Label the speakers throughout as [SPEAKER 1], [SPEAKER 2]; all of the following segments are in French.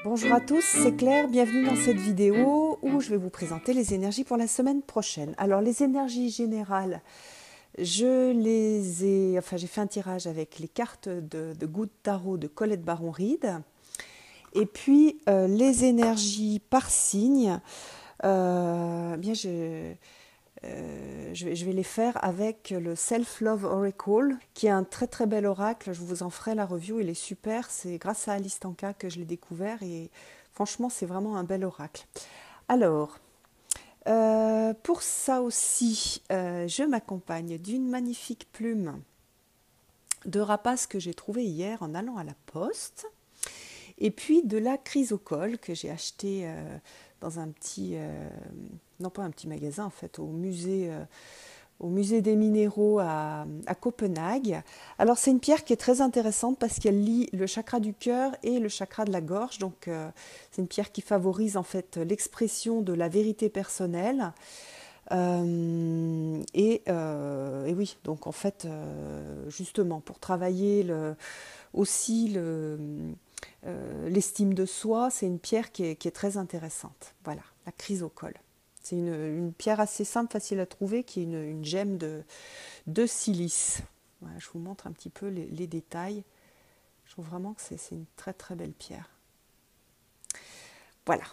[SPEAKER 1] Bonjour à tous, c'est Claire, bienvenue dans cette vidéo où je vais vous présenter les énergies pour la semaine prochaine. Alors les énergies générales, j'ai fait un tirage avec les cartes de Good Tarot de Colette Baron-Reid. Et puis les énergies par signe, bien je vais les faire avec le Self-Love Oracle, qui est un très très bel oracle. Je vous en ferai la review, il est super. C'est grâce à Alice Tanka que je l'ai découvert et franchement, c'est vraiment un bel oracle. Alors, pour ça aussi, je m'accompagne d'une magnifique plume de rapace que j'ai trouvée hier en allant à la poste. Et puis de la chrysocole que j'ai achetée dans un petit, non pas un petit magasin en fait, au musée des minéraux à Copenhague. Alors c'est une pierre qui est très intéressante parce qu'elle lie le chakra du cœur et le chakra de la gorge. Donc c'est une pierre qui favorise en fait l'expression de la vérité personnelle. Et oui, donc en fait, justement, pour travailler aussi l'estime de soi, c'est une pierre qui est très intéressante. Voilà, la chrysocole. C'est une pierre assez simple, facile à trouver, qui est une gemme de silice. Voilà, je vous montre un petit peu les détails. Je trouve vraiment que c'est une très très belle pierre. Voilà.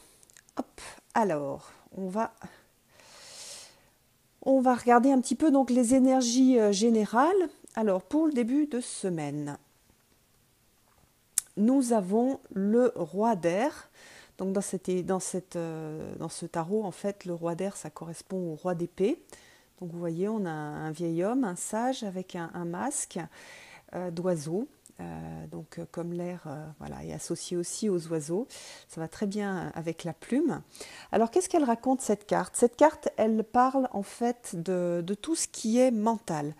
[SPEAKER 1] Hop. Alors, on va regarder un petit peu donc les énergies générales. Alors, pour le début de semaine, nous avons le roi d'air. Donc dans ce tarot, en fait, le roi d'air, ça correspond au roi d'épée. Donc vous voyez, on a un vieil homme, un sage, avec un masque d'oiseau. Comme l'air voilà, est associé aussi aux oiseaux, ça va très bien avec la plume. Alors qu'est-ce qu'elle raconte cette carte? Cette carte, elle parle en fait de tout ce qui est mental.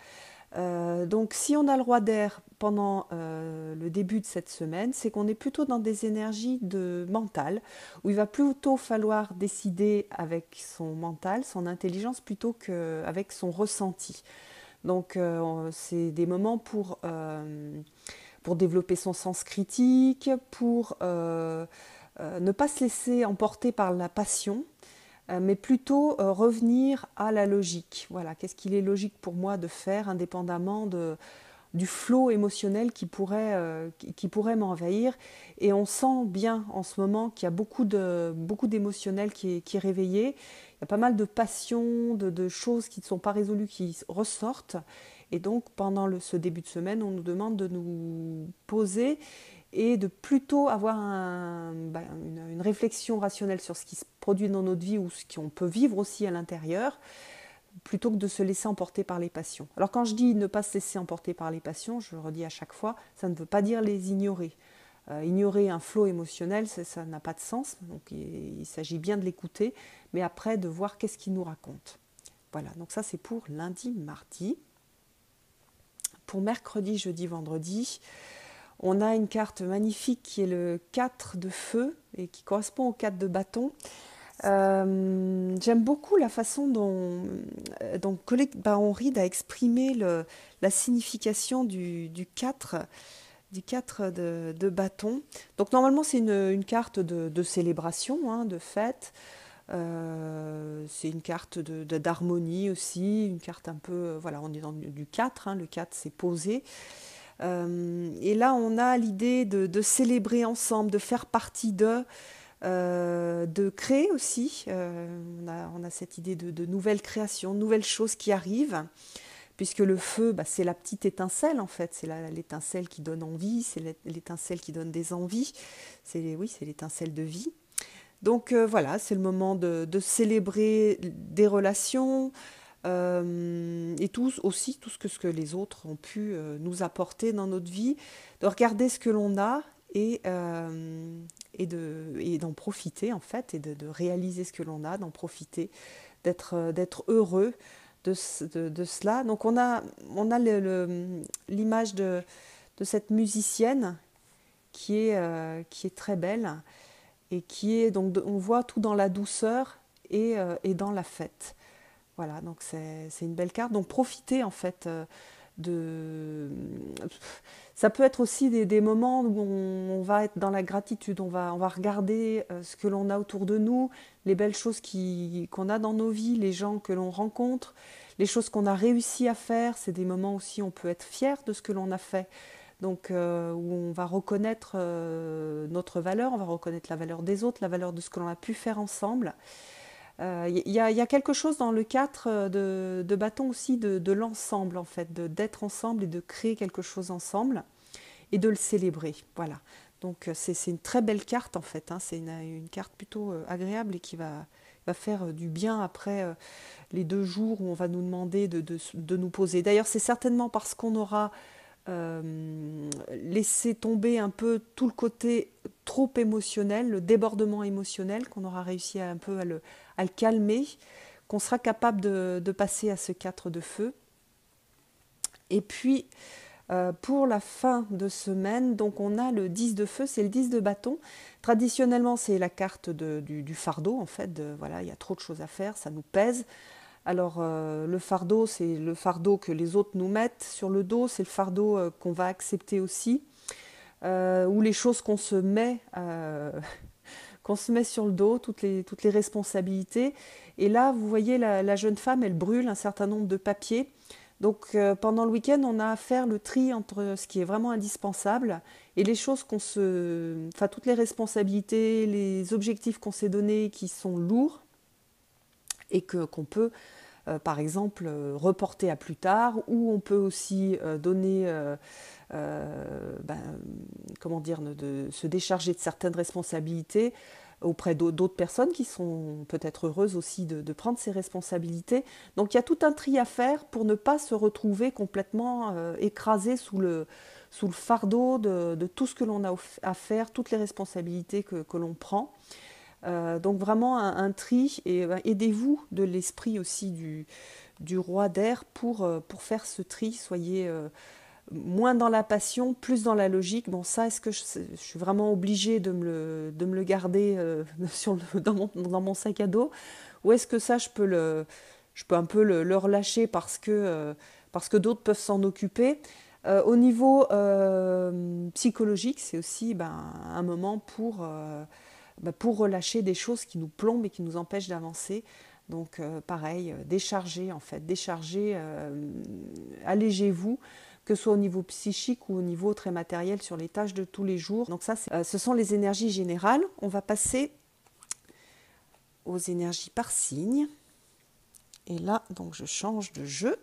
[SPEAKER 1] Donc si on a le roi d'air pendant le début de cette semaine, c'est qu'on est plutôt dans des énergies mentales, où il va plutôt falloir décider avec son mental, son intelligence, plutôt qu'avec son ressenti. Donc c'est des moments pour développer son sens critique, pour ne pas se laisser emporter par la passion, mais plutôt revenir à la logique. Voilà, qu'est-ce qu'il est logique pour moi de faire indépendamment du flot émotionnel qui pourrait m'envahir. Et on sent bien en ce moment qu'il y a beaucoup d'émotionnel qui est réveillé. Il y a pas mal de passions, de choses qui ne sont pas résolues, qui ressortent. Et donc, pendant ce début de semaine, on nous demande de nous poser et de plutôt avoir une réflexion rationnelle sur ce qui se produit dans notre vie ou ce qu'on peut vivre aussi à l'intérieur, plutôt que de se laisser emporter par les passions. Alors quand je dis ne pas se laisser emporter par les passions, je le redis à chaque fois, ça ne veut pas dire les ignorer. Ignorer un flot émotionnel, ça n'a pas de sens, donc il s'agit bien de l'écouter, mais après de voir qu'est-ce qu'il nous raconte. Voilà, donc ça c'est pour lundi, mardi. Pour mercredi, jeudi, vendredi, on a une carte magnifique qui est le 4 de feu et qui correspond au 4 de bâton. J'aime beaucoup la façon dont Colette Baron-Reid a exprimé la signification du 4, de bâton. Donc normalement c'est une carte de célébration, hein, de fête. C'est une carte d'harmonie aussi, une carte un peu, voilà, on est dans du 4, hein, le 4 c'est posé. Et là on a l'idée de célébrer ensemble, de faire partie de créer aussi. On a cette idée de nouvelles créations, nouvelles choses qui arrivent, puisque le feu, c'est la petite étincelle en fait, c'est l'étincelle qui donne envie, c'est l'étincelle qui donne des envies, oui, c'est l'étincelle de vie. Donc voilà, c'est le moment de célébrer des relations et aussi tout ce que les autres ont pu nous apporter dans notre vie, de regarder ce que l'on a et d'en profiter en fait, et de réaliser ce que l'on a, d'en profiter, d'être heureux de cela. Donc on a l'image de cette musicienne qui est très belle et qui est donc on voit tout dans la douceur et dans la fête. Voilà, donc c'est une belle carte. Donc profitez en fait de... Ça peut être aussi des moments où on va être dans la gratitude, on va regarder ce que l'on a autour de nous, les belles choses qu'on a dans nos vies, les gens que l'on rencontre, les choses qu'on a réussi à faire. C'est des moments aussi où on peut être fier de ce que l'on a fait. Donc où on va reconnaître notre valeur, on va reconnaître la valeur des autres, la valeur de ce que l'on a pu faire ensemble. Y a quelque chose dans le 4 de bâton aussi de l'ensemble en fait, d'être ensemble et de créer quelque chose ensemble et de le célébrer. Voilà. Donc c'est une très belle carte en fait, hein. C'est une carte plutôt agréable et qui va faire du bien après les 2 jours où on va nous demander de nous poser. D'ailleurs c'est certainement parce qu'on aura laisser tomber un peu tout le côté trop émotionnel, le débordement émotionnel, qu'on aura réussi un peu à le calmer, qu'on sera capable de passer à ce 4 de feu. Et puis, pour la fin de semaine, donc on a le 10 de feu, c'est le 10 de bâton. Traditionnellement, c'est la carte du fardeau, en fait. Voilà, il y a trop de choses à faire, ça nous pèse. Alors le fardeau, c'est le fardeau que les autres nous mettent sur le dos, c'est le fardeau qu'on va accepter aussi, ou les choses qu'on se met, qu'on se met sur le dos, toutes les responsabilités. Et là, vous voyez, la jeune femme, elle brûle un certain nombre de papiers. Donc pendant le week-end, on a à faire le tri entre ce qui est vraiment indispensable et les choses enfin toutes les responsabilités, les objectifs qu'on s'est donnés qui sont lourds et qu'on peut par exemple reporter à plus tard, ou on peut aussi donner, comment dire, se décharger de certaines responsabilités auprès d'autres personnes qui sont peut-être heureuses aussi de prendre ces responsabilités. Donc il y a tout un tri à faire pour ne pas se retrouver complètement écrasé sous le fardeau de tout ce que l'on a à faire, toutes les responsabilités que l'on prend. Donc vraiment un tri, et aidez-vous de l'esprit aussi du roi d'air pour faire ce tri. Soyez moins dans la passion, plus dans la logique. Bon, ça, est-ce que je suis vraiment obligée de me le garder dans mon sac à dos, ou est-ce que ça, je peux un peu le relâcher parce que d'autres peuvent s'en occuper. Au niveau psychologique, c'est aussi un moment pour relâcher des choses qui nous plombent et qui nous empêchent d'avancer. Donc pareil, déchargez en fait, allégez-vous, que ce soit au niveau psychique ou au niveau très matériel sur les tâches de tous les jours. Donc ça, ce sont les énergies générales. On va passer aux énergies par signe. Et là, donc je change de jeu.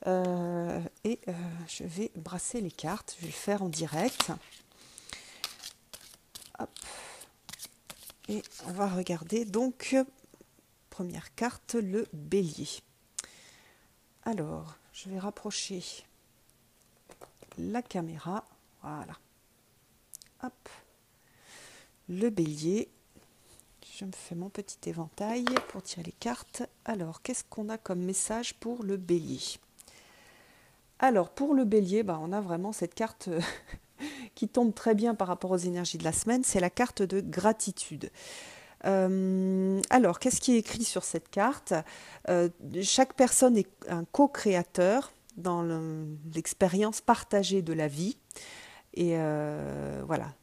[SPEAKER 1] Je vais brasser les cartes. Je vais le faire en direct. Hop. Et on va regarder donc, première carte, le bélier. Alors, je vais rapprocher la caméra. Voilà. Hop. Le bélier. Je me fais mon petit éventail pour tirer les cartes. Alors, qu'est-ce qu'on a comme message pour le bélier? Alors, pour le bélier, on a vraiment cette carte qui tombe très bien par rapport aux énergies de la semaine. C'est la carte de gratitude. Alors, qu'est-ce qui est écrit sur cette carte? Chaque personne est un co-créateur dans l'expérience partagée de la vie. Et voilà,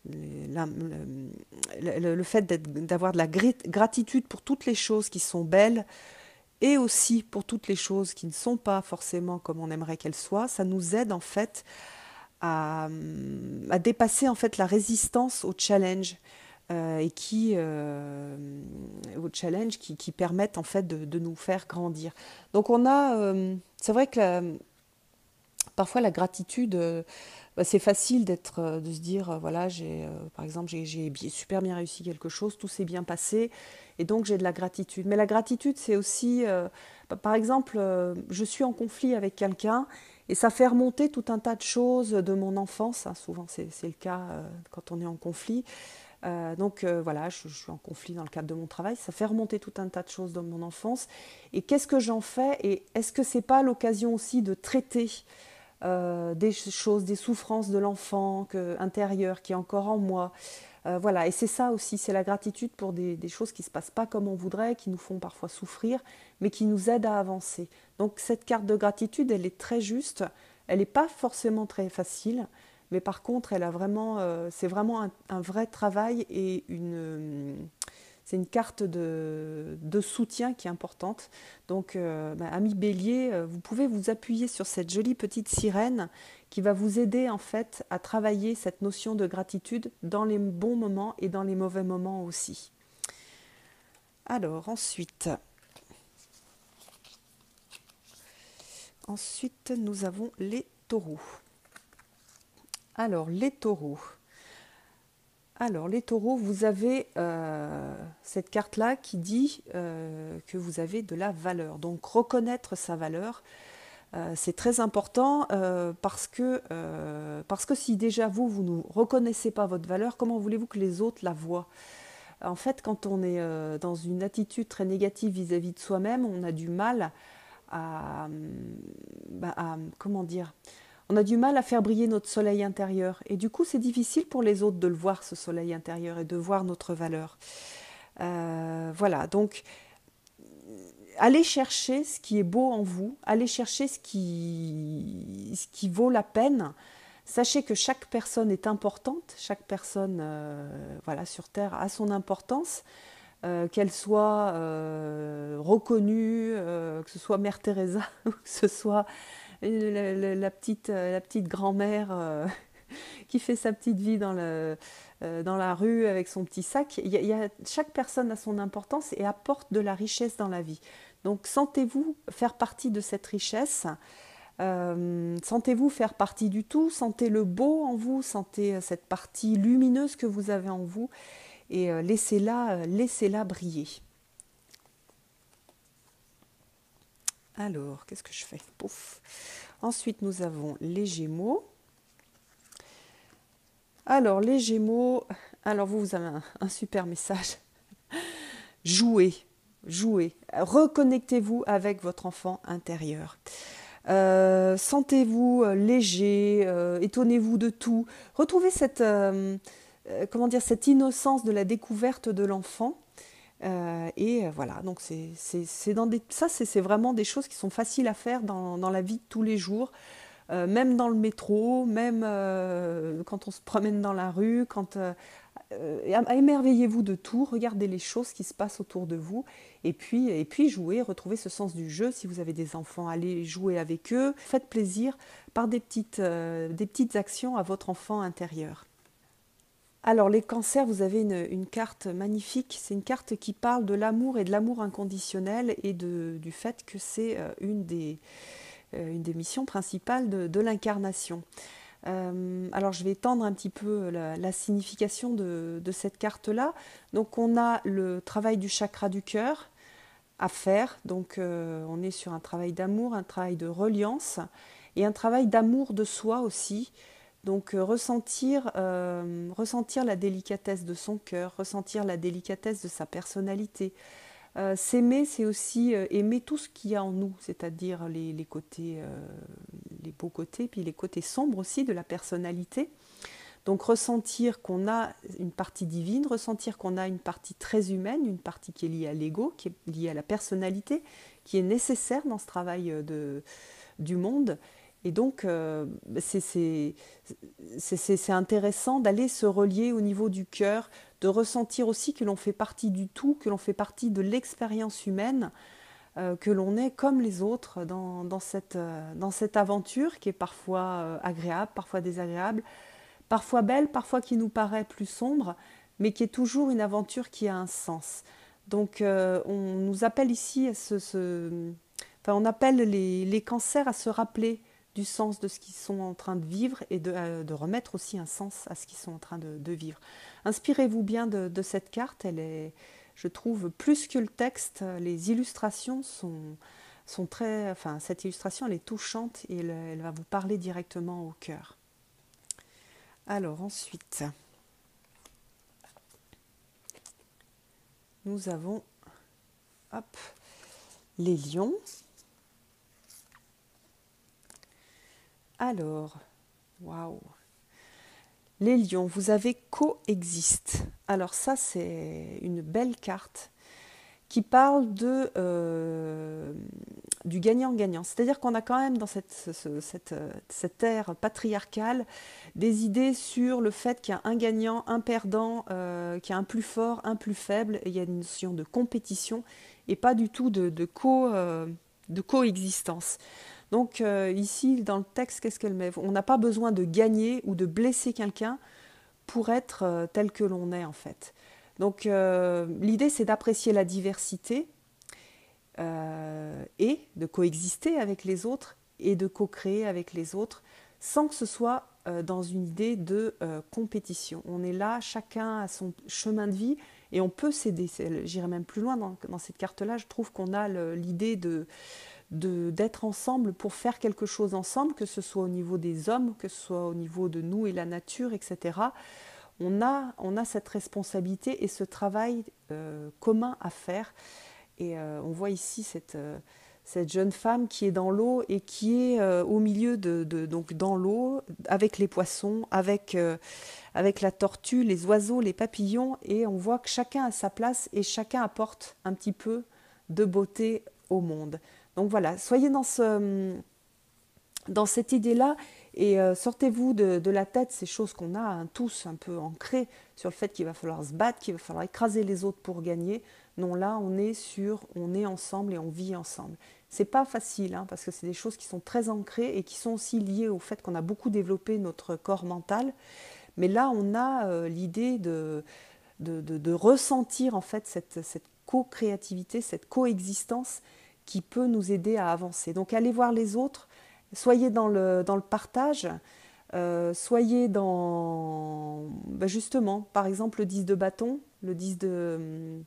[SPEAKER 1] le fait d'avoir de la gratitude pour toutes les choses qui sont belles et aussi pour toutes les choses qui ne sont pas forcément comme on aimerait qu'elles soient, ça nous aide en fait à dépasser en fait la résistance au challenge et aux challenges qui permettent en fait de nous faire grandir. Donc on a, c'est vrai que parfois la gratitude, c'est facile de se dire, voilà, par exemple, j'ai super bien réussi quelque chose, tout s'est bien passé, et donc j'ai de la gratitude. Mais la gratitude, c'est aussi, par exemple, je suis en conflit avec quelqu'un, et ça fait remonter tout un tas de choses de mon enfance, hein, souvent c'est le cas quand on est en conflit. Voilà, je suis en conflit dans le cadre de mon travail, ça fait remonter tout un tas de choses de mon enfance, et qu'est-ce que j'en fais, et est-ce que c'est pas l'occasion aussi de traiter des choses, des souffrances de l'enfant intérieur qui est encore en moi, Voilà, et c'est ça aussi, c'est la gratitude pour des choses qui ne se passent pas comme on voudrait, qui nous font parfois souffrir, mais qui nous aident à avancer. Donc cette carte de gratitude, elle est très juste, elle n'est pas forcément très facile, mais par contre, elle a vraiment, c'est vraiment un vrai travail et c'est une carte de soutien qui est importante. Donc, ami Bélier, vous pouvez vous appuyer sur cette jolie petite sirène qui va vous aider en fait à travailler cette notion de gratitude dans les bons moments et dans les mauvais moments aussi. Alors, ensuite nous avons les taureaux. Alors, les taureaux. Vous avez cette carte-là qui dit que vous avez de la valeur. Donc, reconnaître sa valeur, c'est très important parce que si déjà vous ne reconnaissez pas votre valeur, comment voulez-vous que les autres la voient? En fait, quand on est dans une attitude très négative vis-à-vis de soi-même, on a du mal comment dire, on a du mal à faire briller notre soleil intérieur. Et du coup, c'est difficile pour les autres de le voir, ce soleil intérieur, et de voir notre valeur. Voilà, donc allez chercher ce qui est beau en vous, allez chercher ce qui vaut la peine. Sachez que chaque personne est importante, chaque personne voilà, sur Terre a son importance, qu'elle soit reconnue, que ce soit Mère Teresa, ou que ce soit la petite grand-mère qui fait sa petite vie dans la rue avec son petit sac. Chaque personne a son importance et apporte de la richesse dans la vie. Donc sentez-vous faire partie de cette richesse. Sentez-vous faire partie du tout, sentez le beau en vous, sentez cette partie lumineuse que vous avez en vous et laissez-la briller. Alors, qu'est-ce que je fais? Pouf. Ensuite, nous avons les Gémeaux. Alors, les Gémeaux, alors vous avez un super message. Jouez, jouez. Reconnectez-vous avec votre enfant intérieur. Sentez-vous léger, étonnez-vous de tout. Retrouvez cette cette innocence de la découverte de l'enfant. Voilà, donc c'est vraiment des choses qui sont faciles à faire dans la vie de tous les jours, même dans le métro, même quand on se promène dans la rue, émerveillez-vous de tout, regardez les choses qui se passent autour de vous, et puis jouez, retrouvez ce sens du jeu. Si vous avez des enfants, allez jouer avec eux, faites plaisir par des petites actions à votre enfant intérieur. Alors les cancers, vous avez une carte magnifique, c'est une carte qui parle de l'amour et de l'amour inconditionnel et du fait que c'est une des missions principales de l'incarnation. Alors je vais étendre un petit peu la signification de cette carte-là. Donc on a le travail du chakra du cœur à faire, donc on est sur un travail d'amour, un travail de reliance et un travail d'amour de soi aussi. Donc ressentir la délicatesse de son cœur, ressentir la délicatesse de sa personnalité. S'aimer, c'est aussi aimer tout ce qu'il y a en nous, c'est-à-dire les côtés, les beaux côtés, puis les côtés sombres aussi de la personnalité. Donc ressentir qu'on a une partie divine, ressentir qu'on a une partie très humaine, une partie qui est liée à l'ego, qui est liée à la personnalité, qui est nécessaire dans ce travail du monde. Et donc, c'est intéressant d'aller se relier au niveau du cœur, de ressentir aussi que l'on fait partie du tout, que l'on fait partie de l'expérience humaine, que l'on est comme les autres dans cette aventure qui est parfois agréable, parfois désagréable, parfois belle, parfois qui nous paraît plus sombre, mais qui est toujours une aventure qui a un sens. Donc, on nous appelle ici on appelle les cancers à se rappeler du sens de ce qu'ils sont en train de vivre et de remettre aussi un sens à ce qu'ils sont en train de vivre. Inspirez-vous bien de cette carte, elle est, je trouve, plus que le texte, les illustrations sont très... Enfin, cette illustration, elle est touchante et elle va vous parler directement au cœur. Alors ensuite, nous avons les lions. Alors, waouh! Les lions, vous avez coexiste. Alors ça, c'est une belle carte qui parle du gagnant-gagnant. C'est-à-dire qu'on a quand même dans cette ère patriarcale des idées sur le fait qu'il y a un gagnant, un perdant, qu'il y a un plus fort, un plus faible, et il y a une notion de compétition et pas du tout de coexistence. Donc ici, dans le texte, qu'est-ce qu'elle met? On n'a pas besoin de gagner ou de blesser quelqu'un pour être tel que l'on est en fait. Donc l'idée c'est d'apprécier la diversité et de coexister avec les autres et de co-créer avec les autres sans que ce soit dans une idée de compétition. On est là, chacun a son chemin de vie et on peut s'aider. J'irai même plus loin dans cette carte-là, je trouve qu'on a l'idée d'être ensemble pour faire quelque chose ensemble, que ce soit au niveau des hommes, que ce soit au niveau de nous et la nature, etc. On a cette responsabilité et ce travail commun à faire. Et on voit ici cette jeune femme qui est dans l'eau et qui est au milieu donc dans l'eau, avec les poissons, avec la tortue, les oiseaux, les papillons. Et on voit que chacun a sa place et chacun apporte un petit peu de beauté au monde. Donc voilà, soyez dans cette idée-là et sortez-vous de la tête ces choses qu'on a tous un peu ancrées sur le fait qu'il va falloir se battre, qu'il va falloir écraser les autres pour gagner. Non, là, on est ensemble et on vit ensemble. C'est pas facile parce que c'est des choses qui sont très ancrées et qui sont aussi liées au fait qu'on a beaucoup développé notre corps mental. Mais là, on a l'idée de ressentir en fait cette co-créativité, cette coexistence qui peut nous aider à avancer. Donc, allez voir les autres. Soyez dans le partage, soyez justement, par exemple, le 10 de bâton, le 10 de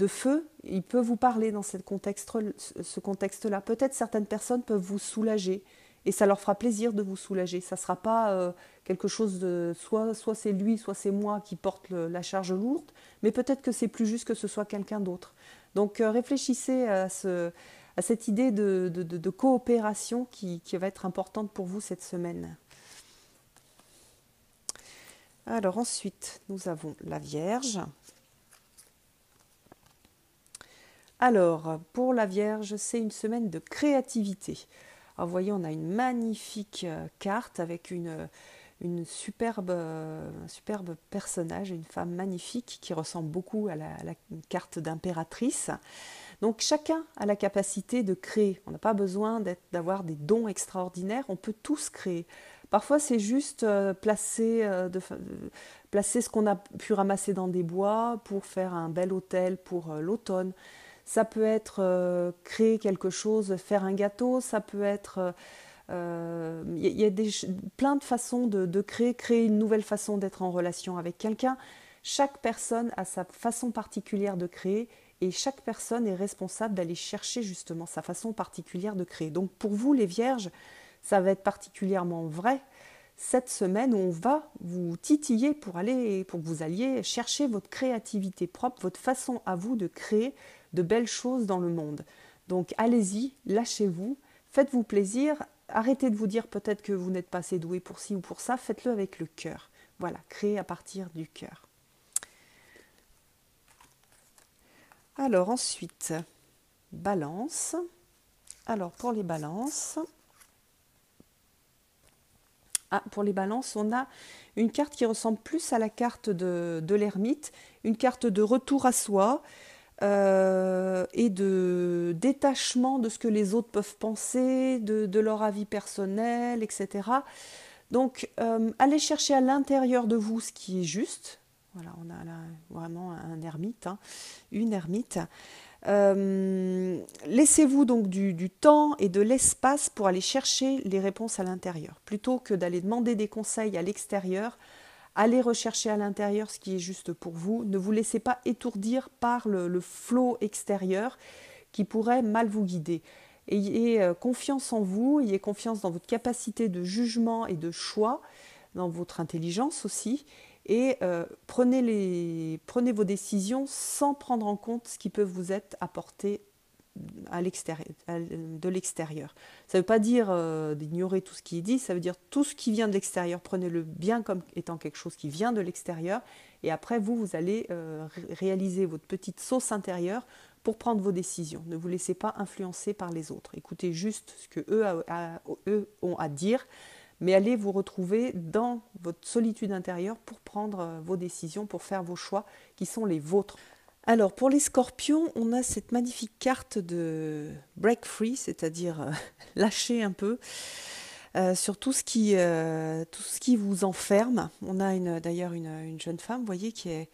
[SPEAKER 1] feu, il peut vous parler dans ce contexte-là. Peut-être certaines personnes peuvent vous soulager et ça leur fera plaisir de vous soulager. Ça ne sera pas quelque chose de... Soit c'est lui, soit c'est moi qui porte la charge lourde, mais peut-être que c'est plus juste que ce soit quelqu'un d'autre. Donc réfléchissez à cette idée de coopération qui va être importante pour vous cette semaine. Alors ensuite, nous avons la Vierge. Alors, pour la Vierge, c'est une semaine de créativité. Alors, vous voyez, on a une magnifique carte avec un superbe personnage, une femme magnifique qui ressemble beaucoup à la carte d'impératrice. Donc chacun a la capacité de créer. On n'a pas besoin d'avoir des dons extraordinaires, on peut tous créer. Parfois c'est juste placer ce qu'on a pu ramasser dans des bois pour faire un bel hôtel pour l'automne. Ça peut être créer quelque chose, faire un gâteau, ça peut être... y a plein de façons de créer une nouvelle façon d'être en relation avec quelqu'un. Chaque personne a sa façon particulière de créer et chaque personne est responsable d'aller chercher justement sa façon particulière de créer. Donc pour vous les Vierges, ça va être particulièrement vrai cette semaine où on va vous titiller pour que vous alliez chercher votre créativité propre, votre façon à vous de créer de belles choses dans le monde. Donc allez-y, lâchez-vous, faites-vous plaisir, arrêtez de vous dire peut-être que vous n'êtes pas assez doué pour ci ou pour ça, faites-le avec le cœur. Voilà, créez à partir du cœur. Alors ensuite, Balance. Alors pour les balances, on a une carte qui ressemble plus à la carte de l'ermite, une carte de retour à soi et de détachement de ce que les autres peuvent penser, de leur avis personnel, etc. Donc allez chercher à l'intérieur de vous ce qui est juste. Voilà, on a là vraiment un ermite, une ermite. Laissez-vous donc du temps et de l'espace pour aller chercher les réponses à l'intérieur. Plutôt que d'aller demander des conseils à l'extérieur, allez rechercher à l'intérieur ce qui est juste pour vous. Ne vous laissez pas étourdir par le flot extérieur qui pourrait mal vous guider. Ayez confiance en vous, ayez confiance dans votre capacité de jugement et de choix, dans votre intelligence aussi, et prenez vos décisions sans prendre en compte ce qui peut vous être apporté de l'extérieur. Ça ne veut pas dire d'ignorer tout ce qui est dit, ça veut dire tout ce qui vient de l'extérieur, prenez-le bien comme étant quelque chose qui vient de l'extérieur, et après vous allez réaliser votre petite sauce intérieure pour prendre vos décisions. Ne vous laissez pas influencer par les autres. Écoutez juste ce que eux ont à dire, mais allez vous retrouver dans votre solitude intérieure pour prendre vos décisions, pour faire vos choix qui sont les vôtres. Alors pour les scorpions, on a cette magnifique carte de break free, c'est-à-dire lâcher un peu sur tout ce qui vous enferme. On a d'ailleurs une jeune femme, vous voyez, qui est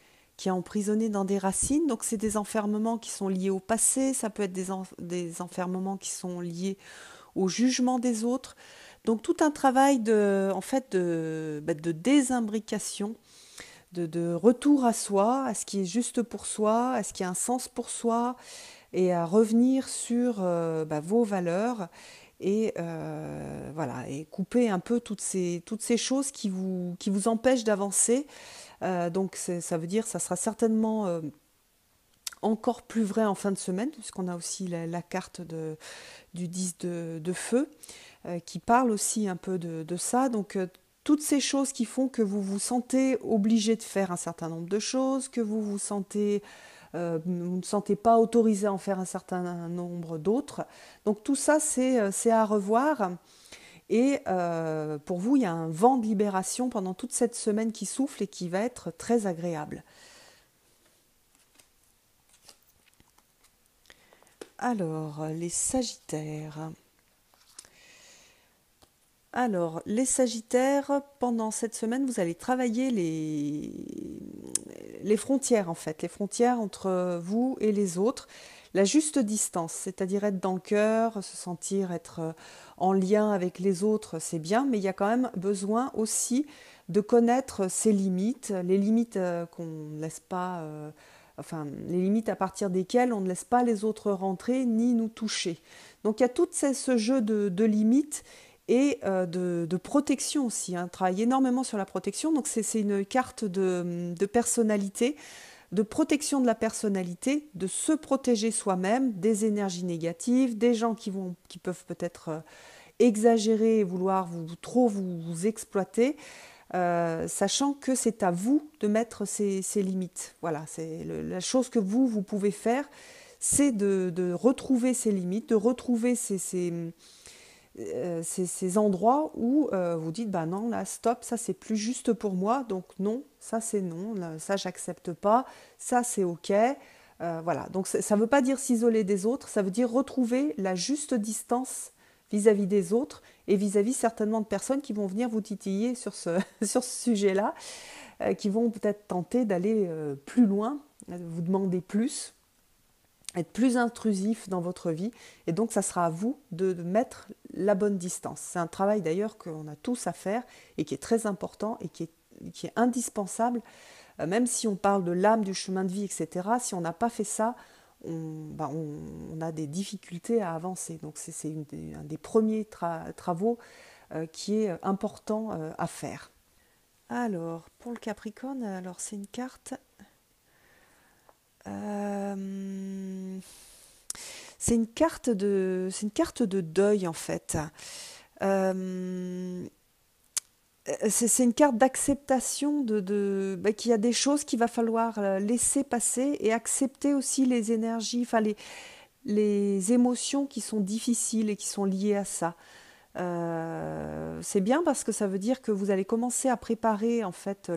[SPEAKER 1] emprisonnée dans des racines. Donc c'est des enfermements qui sont liés au passé, ça peut être des enfermements qui sont liés au jugement des autres. Donc tout un travail en fait, de désimbrication, de retour à soi, à ce qui est juste pour soi, à ce qui a un sens pour soi, et à revenir sur vos valeurs, et voilà, et couper un peu toutes ces choses qui vous empêchent d'avancer. Donc ça veut dire, ça sera certainement encore plus vrai en fin de semaine, puisqu'on a aussi la carte du 10 de feu, qui parle aussi un peu de ça. Donc toutes ces choses qui font que vous vous sentez obligé de faire un certain nombre de choses, que vous vous ne sentez pas autorisé à en faire un certain nombre d'autres. Donc tout ça, c'est à revoir. Et pour vous, il y a un vent de libération pendant toute cette semaine qui souffle et qui va être très agréable. Alors, les Sagittaires. Alors, les Sagittaires, pendant cette semaine, vous allez travailler les frontières, en fait, les frontières entre vous et les autres, la juste distance, c'est-à-dire être dans le cœur, se sentir être en lien avec les autres, c'est bien, mais il y a quand même besoin aussi de connaître ses limites, les limites qu'on ne laisse pas, enfin, les limites à partir desquelles on ne laisse pas les autres rentrer ni nous toucher. Donc il y a tout ce jeu de limites et de protection aussi. Hein. Travaille énormément sur la protection, donc c'est une carte de personnalité, de protection de la personnalité, de se protéger soi-même des énergies négatives, des gens qui peuvent peut-être exagérer et vouloir trop vous exploiter, sachant que c'est à vous de mettre ces limites. Voilà, c'est la chose que vous pouvez faire, c'est de retrouver ces limites, de retrouver ces endroits où vous dites bah non, là stop, ça c'est plus juste pour moi, donc non, ça c'est non, là, ça j'accepte pas, ça c'est ok. Voilà, donc ça ne veut pas dire s'isoler des autres, ça veut dire retrouver la juste distance vis-à-vis des autres et vis-à-vis certainement de personnes qui vont venir vous titiller sur sur ce sujet-là, qui vont peut-être tenter d'aller plus loin, vous demander plus, être plus intrusif dans votre vie, et donc ça sera à vous de mettre la bonne distance. C'est un travail d'ailleurs qu'on a tous à faire et qui est très important et qui est indispensable, même si on parle de l'âme, du chemin de vie, etc. Si on n'a pas fait ça, on a des difficultés à avancer. Donc c'est un des premiers travaux qui est important à faire. Alors, pour le Capricorne, alors c'est une carte... c'est une carte de deuil en fait. C'est une carte d'acceptation qu'il y a des choses qu'il va falloir laisser passer et accepter aussi les énergies, enfin les émotions qui sont difficiles et qui sont liées à ça. C'est bien parce que ça veut dire que vous allez commencer à préparer en fait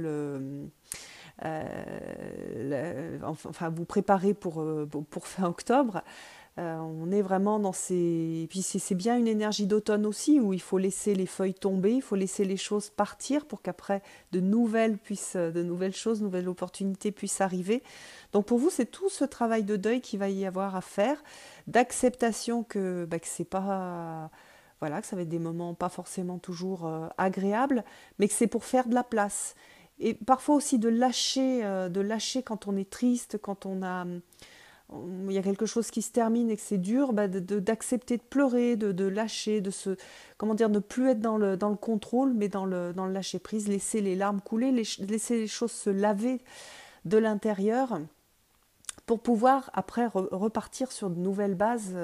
[SPEAKER 1] enfin vous préparer pour fin octobre. On est vraiment dans ces... Et puis c'est bien une énergie d'automne aussi, où il faut laisser les feuilles tomber, il faut laisser les choses partir pour qu'après de nouvelles choses, nouvelles opportunités puissent arriver. Donc pour vous, c'est tout ce travail de deuil qu'il va y avoir à faire, d'acceptation que c'est pas... Voilà, que ça va être des moments pas forcément toujours agréables, mais que c'est pour faire de la place. Et parfois aussi de lâcher quand on est triste, quand il y a quelque chose qui se termine et que c'est dur, d'accepter de pleurer, de lâcher, ne plus être dans le contrôle, mais dans le lâcher prise, laisser les larmes couler, laisser les choses se laver de l'intérieur pour pouvoir après repartir sur de nouvelles bases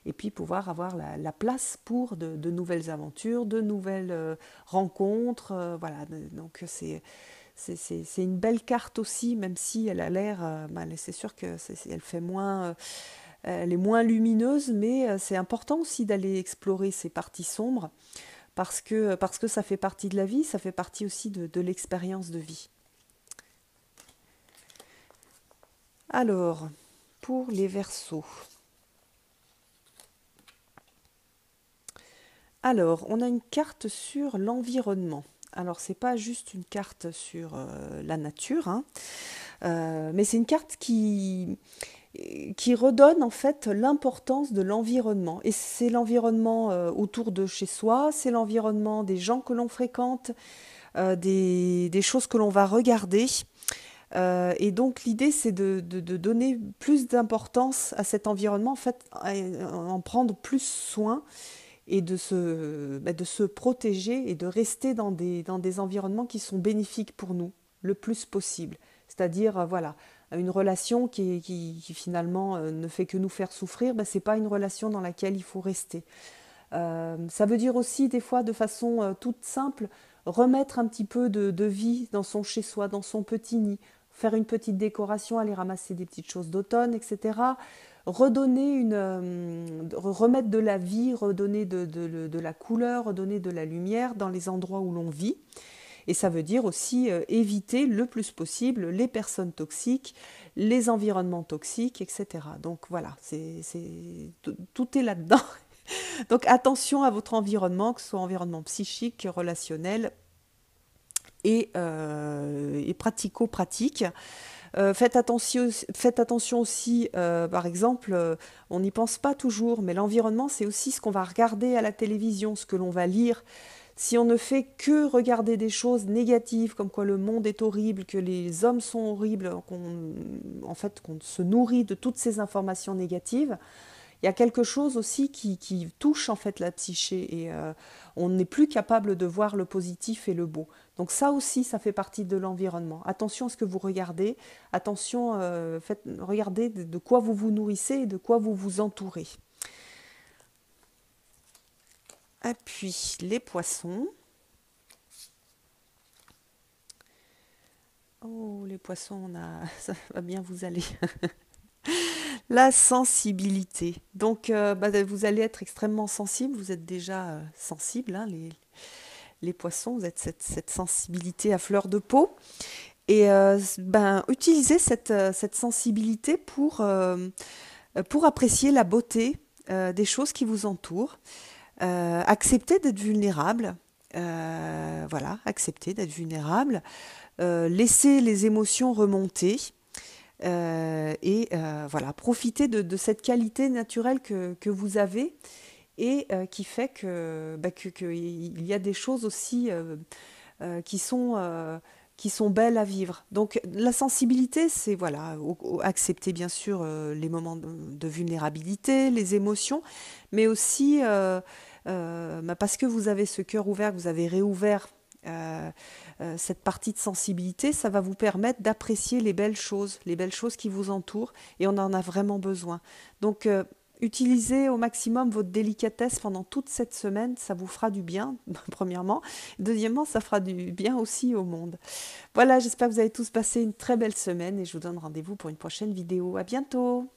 [SPEAKER 1] et puis pouvoir avoir la place pour de nouvelles aventures, de nouvelles rencontres. Voilà, donc c'est une belle carte aussi, même si elle a l'air, c'est sûr que elle fait moins, elle est moins lumineuse, mais c'est important aussi d'aller explorer ces parties sombres parce que ça fait partie de la vie, ça fait partie aussi de l'expérience de vie. Alors, pour les Verseaux. Alors, on a une carte sur l'environnement. Alors, c'est pas juste une carte sur la nature, hein, mais c'est une carte qui redonne en fait l'importance de l'environnement. Et c'est l'environnement autour de chez soi, c'est l'environnement des gens que l'on fréquente, des choses que l'on va regarder. Et donc l'idée c'est de donner plus d'importance à cet environnement, en fait, en prendre plus soin et de se protéger et de rester dans des environnements qui sont bénéfiques pour nous le plus possible. C'est-à-dire, voilà, une relation qui finalement ne fait que nous faire souffrir, ce n'est pas une relation dans laquelle il faut rester. Ça veut dire aussi, des fois, de façon toute simple, remettre un petit peu de vie dans son chez-soi, dans son petit nid, faire une petite décoration, aller ramasser des petites choses d'automne, etc. Remettre de la vie, redonner de la couleur, redonner de la lumière dans les endroits où l'on vit. Et ça veut dire aussi éviter le plus possible les personnes toxiques, les environnements toxiques, etc. Donc voilà, tout est là-dedans. Donc attention à votre environnement, que ce soit environnement psychique, relationnel et pratico-pratique. Faites attention aussi, par exemple, on n'y pense pas toujours, mais l'environnement, c'est aussi ce qu'on va regarder à la télévision, ce que l'on va lire. Si on ne fait que regarder des choses négatives, comme quoi le monde est horrible, que les hommes sont horribles, qu'on se nourrit de toutes ces informations négatives, il y a quelque chose aussi qui touche en fait la psyché et on n'est plus capable de voir le positif et le beau. Donc ça aussi, ça fait partie de l'environnement. Attention à ce que vous regardez, attention, regardez de quoi vous vous nourrissez et de quoi vous vous entourez. Et puis les poissons. Oh, les poissons, ça va bien vous aller. La sensibilité. Donc, vous allez être extrêmement sensible. Vous êtes déjà sensible, hein, les poissons. Vous êtes cette sensibilité à fleur de peau. Et utilisez cette sensibilité pour apprécier la beauté des choses qui vous entourent. Acceptez d'être vulnérable. Voilà, acceptez d'être vulnérable. Laissez les émotions remonter. Voilà, profitez de cette qualité naturelle que vous avez et qui fait qu'il y a des choses aussi qui sont belles à vivre. Donc la sensibilité, c'est voilà, accepter bien sûr les moments de vulnérabilité, les émotions, mais aussi parce que vous avez ce cœur ouvert, que vous avez réouvert cette partie de sensibilité, ça va vous permettre d'apprécier les belles choses qui vous entourent, et on en a vraiment besoin. Donc utilisez au maximum votre délicatesse pendant toute cette semaine, ça vous fera du bien, premièrement. Deuxièmement, ça fera du bien aussi au monde. Voilà, j'espère que vous avez tous passé une très belle semaine et je vous donne rendez-vous pour une prochaine vidéo. À bientôt!